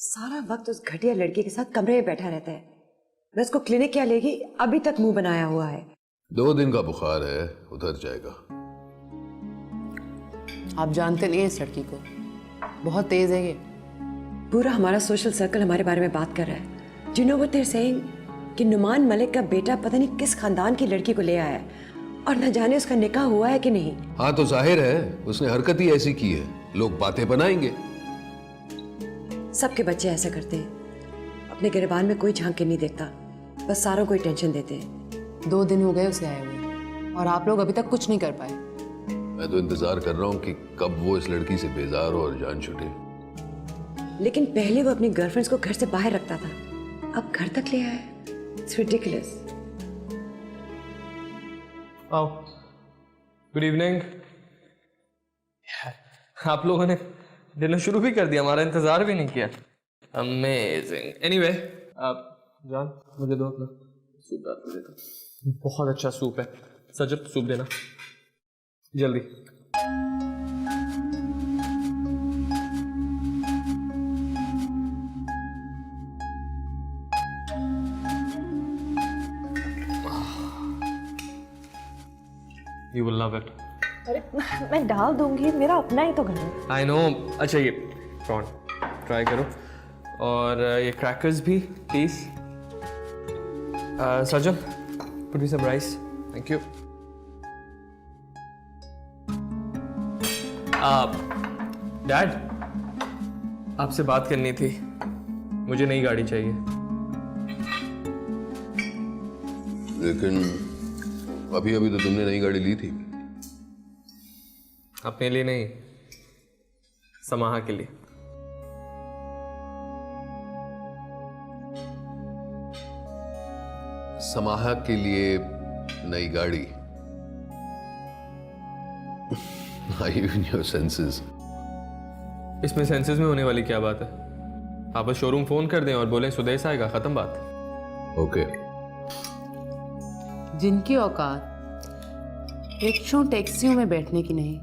सारा वक्त उस घटिया लड़की के साथ कमरे में बैठा रहता है। मैं उसको क्लिनिक क्या लेगी, अभी तक मुंह बनाया हुआ है। 2 दिन का बुखार है, उतर जाएगा। आप जानते नहीं है इस लड़की को, बहुत तेज है ये। पूरा हमारा सोशल सर्कल हमारे बारे में बात कर रहा है। Do you know what they're saying? कि नुमान मलिक का बेटा पता नहीं किस खानदान की लड़की को ले आया है और न जाने उसका निकाह हुआ है कि नहीं। हाँ तो जाहिर है उसने हरकत ही ऐसी की है, लोग बातें बनाएंगे। सबके बच्चे ऐसे करते हैं, अपने गिरबान में कोई झांक के नहीं देखता, बस सारों को ही टेंशन देते हैं। 2 दिन हो गए उसे आए हुए और आप लोग अभी तक कुछ नहीं कर पाए। मैं तो इंतजार कर रहा हूँ कि कब वो इस लड़की से बेजार हो और जान छूटे। लेकिन पहले वो अपनी गर्लफ्रेंड्स को घर से बाहर रखता था, अब घर तक ले आया है। It's ridiculous. आओ, गुड इवनिंग। आप लोगों ने डिनर शुरू भी कर दिया, हमारा इंतजार भी नहीं किया। अमेजिंग। एनीवे, आप जान मुझे दो अपना सूप डाल के देना, बहुत अच्छा सूप है। सजब सूप देना जल्दी। You will love it. अरे मैं डाल दूंगी, मेरा अपना ही तो घर है। I know. अच्छा ये प्रॉन ट्राई करो और ये क्रैकर्स भी please. Sajjan put me some rice. Thank you. Dad, आपसे बात करनी थी, मुझे नई गाड़ी चाहिए। लेकिन अभी अभी तो तुमने नई गाड़ी ली थी। अपने लिए नहीं, समाहा के लिए। समाहा के लिए नई गाड़ी? Are you in your senses? इसमें सेंसेस में होने वाली क्या बात है? आप बस शोरूम फोन कर दें और बोलें सुदेश आएगा, खत्म बात। ओके। जिनकी औकात रिक्शों टैक्सियों में बैठने की नहीं,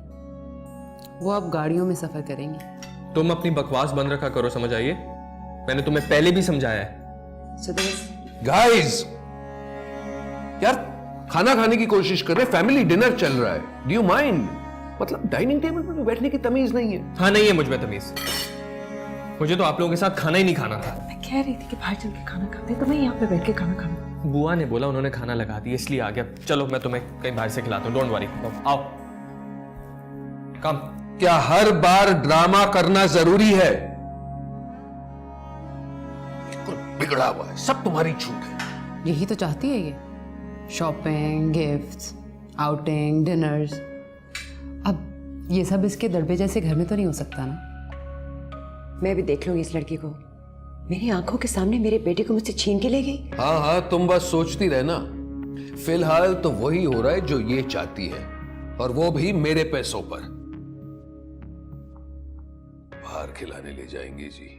वो अब गाड़ियों में सफर करेंगे। तुम अपनी बकवास बंद रखा करो, समझ आइए? मैंने तुम्हें पहले भी समझाया है। सुदेश, गाइस, यार खाना खाने की कोशिश कर रहे, फैमिली डिनर चल रहा है। Do you mind? मतलब डाइनिंग टेबल पर बैठने की तमीज नहीं है। हाँ, नहीं है मुझ में तमीज। मुझे तो आप लोगों के साथ खाना ही नहीं खाना था। मैं कह रही थी कि बाहर चल के खाना खाते, तो मैं यहाँ पे बैठ के खाना खाऊंगा। बुआ ने बोला उन्होंने खाना लगा दिया, इसलिए आ गया। चलो मैं तुम्हें कहीं बाहर से खिलाता हूँ, डोंट वरी। आओ, कम। क्या हर बार ड्रामा करना जरूरी है? बिगड़ा हुआ है, सब तुम्हारी छूट है। यही तो चाहती है ये, शॉपिंग, गिफ्ट्स, आउटिंग, डिनर्स। अब ये सब इसके दड़बे जैसे घर में तो नहीं हो सकता ना। मैं भी देख लूंगी इस लड़की को। मेरी आंखों के सामने मेरे बेटे को मुझसे छीन के ले गई। हाँ हाँ, तुम बस सोचती रहना। फिलहाल तो वही हो रहा है जो ये चाहती है, और वो भी मेरे पैसों पर। बाहर खिलाने ले जाएंगे जी।